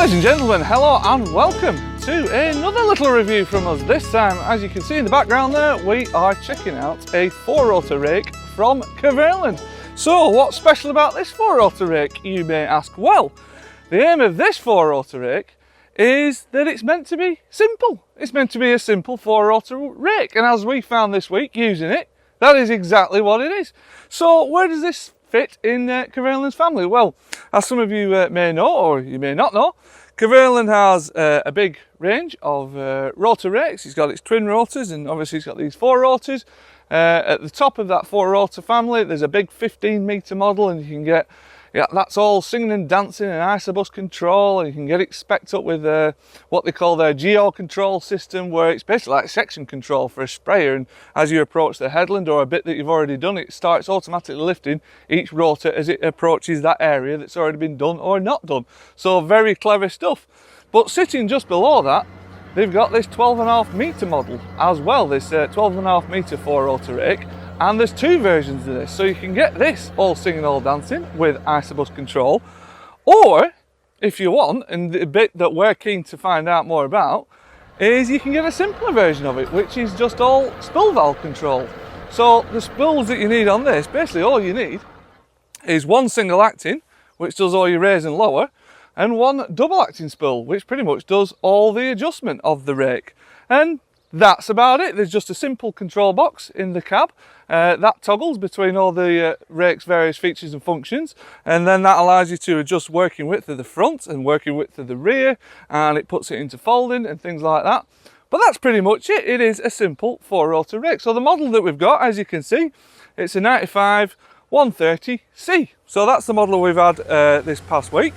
Ladies and gentlemen, hello and welcome to another little review from us. This time, as you can see in the background there, we are checking out a 4-rotor rake from Kverneland. So what's special about this 4-rotor rake, you may ask? Well, the aim of this 4-rotor rake is that it's meant to be simple. It's meant to be a simple 4-rotor rake, and as we found this week using it, that is exactly what it is. So where does this fit in Kverneland's family? Well, as some of you may know, or you may not know, Kverneland has a big range of rotor rakes. It's got its twin rotors, and obviously it's got these 4 rotors. At the top of that 4-rotor family, there's a big 15-metre model, and you can get, that's all singing and dancing and isobus control, and you can get it specced up with what they call their geo control system, where it's basically like section control for a sprayer, and as you approach the headland or a bit that you've already done, it starts automatically lifting each rotor as it approaches that area that's already been done or not done. So very clever stuff. But sitting just below that, they've got this 12.5-metre model as well, this 12.5-metre 4-rotor rake. And there's 2 versions of this, so you can get this all singing, all dancing with isobus control, or if you want, and the bit that we're keen to find out more about, is you can get a simpler version of it, which is just all spill valve control. So the spills that you need on this, basically all you need is 1 single acting, which does all your raise and lower, and 1 double acting spill, which pretty much does all the adjustment of the rake. And that's about it. There's just a simple control box in the cab that toggles between all the rake's various features and functions, and then that allows you to adjust working width of the front and working width of the rear, and it puts it into folding and things like that. But that's pretty much it. It is a simple 4-rotor rake. So the model that we've got, as you can see, it's a 95 130C. So that's the model we've had this past week.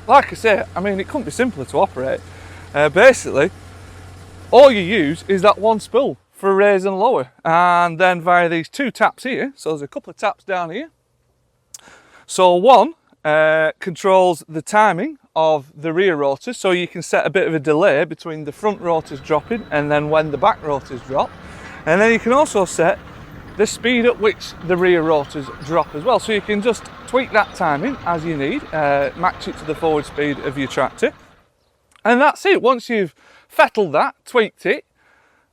Like I say, I mean, it couldn't be simpler to operate. Basically, all you use is that 1 spill for raise and lower, and then via these 2 taps here, so there's a couple of taps down here. So 1 controls the timing of the rear rotors, so you can set a bit of a delay between the front rotors dropping and then when the back rotors drop. And then you can also set the speed at which the rear rotors drop as well, so you can just tweak that timing as you need, match it to the forward speed of your tractor, and that's it. Once you've fettled that, tweaked it,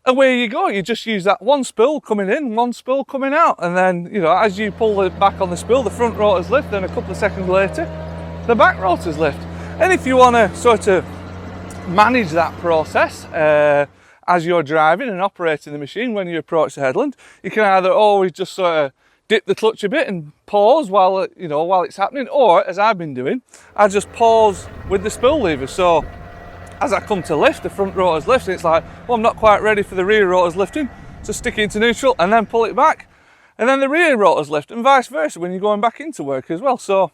away you go. You just use that 1 spill coming in, 1 spill coming out, and then, you know, as you pull it back on the spill, the front rotors lift, then a couple of seconds later the back rotors lift. And if you want to sort of manage that process as you're driving and operating the machine when you approach the headland, you can either always just sort of dip the clutch a bit and pause while it's happening, or as I've been doing, I just pause with the spill lever. So as I come to lift, the front rotor's lifting, it's like, well, I'm not quite ready for the rear rotor's lifting, so stick it into neutral and then pull it back, and then the rear rotor's lift, and vice versa when you're going back into work as well. So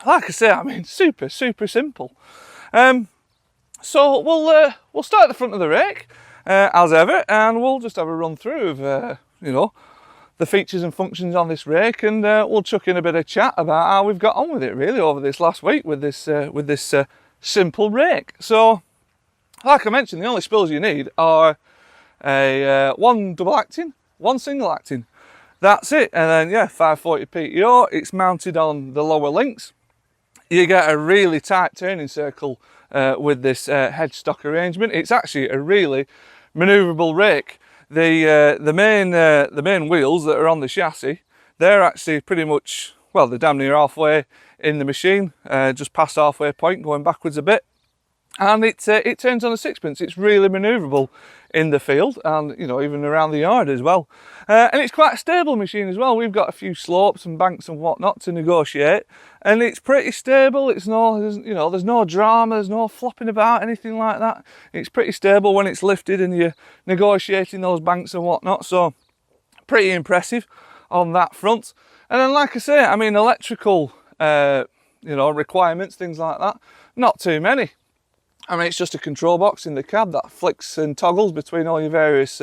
like I say, I mean, super simple. So we'll start at the front of the rake as ever, and we'll just have a run through of the features and functions on this rake, and we'll chuck in a bit of chat about how we've got on with it really over this last week with this simple rake. So like I mentioned, the only spills you need are a 1 double acting, 1 single acting. That's it. And then 540 PTO. It's mounted on the lower links. You get a really tight turning circle with this headstock arrangement. It's actually a really maneuverable rake. The main wheels that are on the chassis, they're actually pretty much, well, they're damn near halfway in the machine, just past halfway point, going backwards a bit, and it turns on a 6-pence. It's really manoeuvrable in the field, and even around the yard as well. And it's quite a stable machine as well. We've got a few slopes and banks and whatnot to negotiate, and it's pretty stable. There's no drama, there's no flopping about, anything like that. It's pretty stable when it's lifted and you're negotiating those banks and whatnot. So pretty impressive on that front. And then, like I say, I mean, electrical requirements, things like that, not too many. I mean, it's just a control box in the cab that flicks and toggles between all your various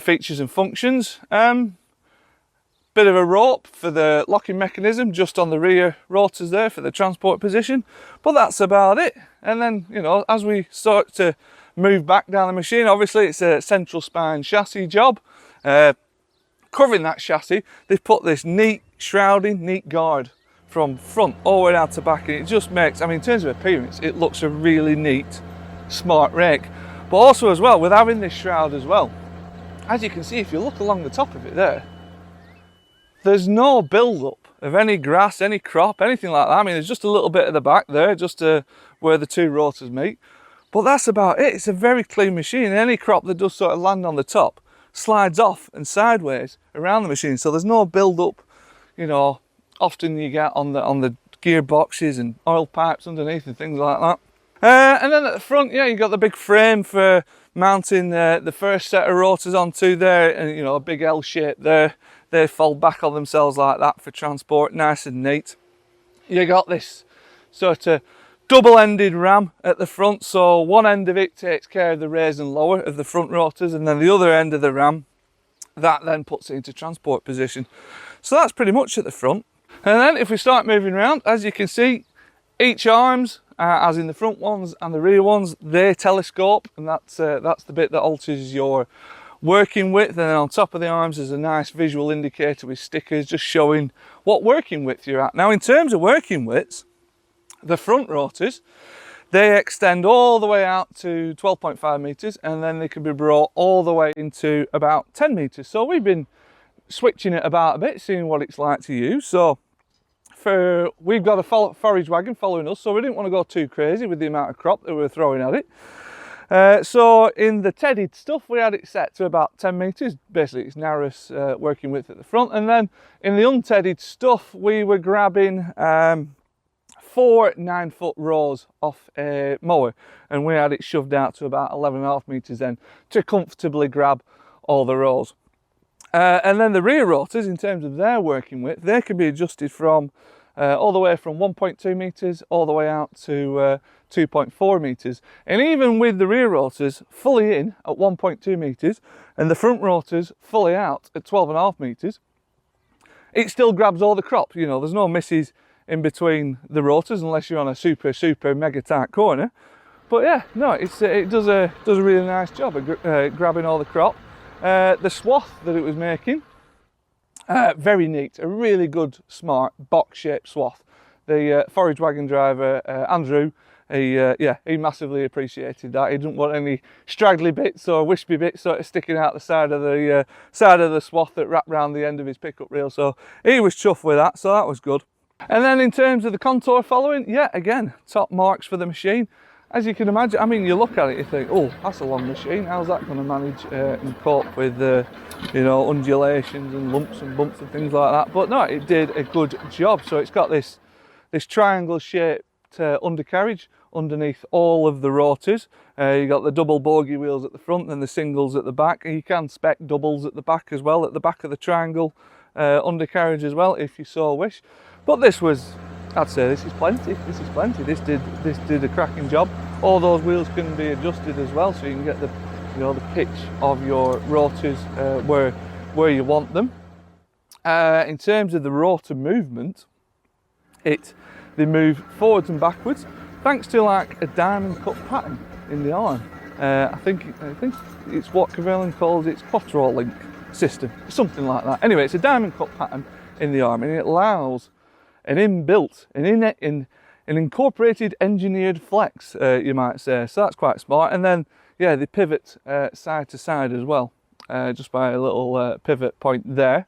features and functions. Bit of a rope for the locking mechanism just on the rear rotors there for the transport position, but that's about it. And then, as we start to move back down the machine, obviously it's a central spine chassis job. Covering that chassis, they've put this neat shrouding, neat guard from front all the way down to back, and it just makes, I mean, in terms of appearance, it looks a really neat, smart rake. But also as well, with having this shroud as well, as you can see, if you look along the top of it there, there's no build-up of any grass, any crop, anything like that. I mean, there's just a little bit at the back there, just where the two rotors meet. But that's about it. It's a very clean machine. Any crop that does sort of land on the top slides off and sideways around the machine. So there's no build-up, you know, often you get on the gearboxes and oil pipes underneath and things like that. And then at the front, yeah, you've got the big frame for mounting the first set of rotors onto there, and you know, a big L shape there. They fold back on themselves like that for transport, nice and neat. You got this sort of double-ended ram at the front, so one end of it takes care of the raise and lower of the front rotors, and then the other end of the ram, that then puts it into transport position. So that's pretty much at the front. And then if we start moving around, as you can see, each arms, as in the front ones and the rear ones, they telescope, and that's the bit that alters your working width. And then on top of the arms is a nice visual indicator with stickers just showing what working width you're at. Now in terms of working widths, the front rotors, they extend all the way out to 12.5 meters, and then they can be brought all the way into about 10 meters. So we've been switching it about a bit, seeing what it's like to use. So we've got a forage wagon following us, so we didn't want to go too crazy with the amount of crop that we were throwing at it. So in the tedded stuff, we had it set to about 10 meters, basically its narrowest working width at the front. And then in the untedded stuff, we were grabbing 4 9-foot rows off a mower, and we had it shoved out to about 11.5 meters then to comfortably grab all the rows. And then the rear rotors, in terms of their working width, they can be adjusted from all the way from 1.2 meters all the way out to 2.4 meters. And even with the rear rotors fully in at 1.2 meters and the front rotors fully out at 12.5 meters, it still grabs all the crop. You know, there's no misses in between the rotors unless you're on a super mega tight corner. But yeah, no, it does a really nice job of grabbing all the crop. The swath that it was making, very neat, a really good, smart, box-shaped swath. The forage wagon driver, Andrew, he massively appreciated that. He didn't want any straggly bits or wispy bits sort of sticking out the side of the swath that wrapped around the end of his pickup reel. So he was chuffed with that, so that was good. And then in terms of the contour following, yeah, again, top marks for the machine. As you can imagine, I mean, you look at it, you think, oh, that's a long machine. How's that going to manage and cope with, you know, undulations and lumps and bumps and things like that? But no, it did a good job. So it's got this triangle-shaped undercarriage underneath all of the rotors. You got the double bogie wheels at the front and the singles at the back. And you can spec doubles at the back as well, at the back of the triangle undercarriage as well, if you so wish. But this was, I'd say this is plenty. This is plenty. This did a cracking job. All those wheels can be adjusted as well, so you can get the, you know, the pitch of your rotors where you want them. In terms of the rotor movement, they move forwards and backwards thanks to like a diamond cut pattern in the arm. I think it's what Kverneland calls its quattro link system, something like that. Anyway, it's a diamond cut pattern in the arm, and it allows an inbuilt, an incorporated engineered flex, you might say. So that's quite smart. And then, yeah, they pivot side to side as well, just by a little pivot point there.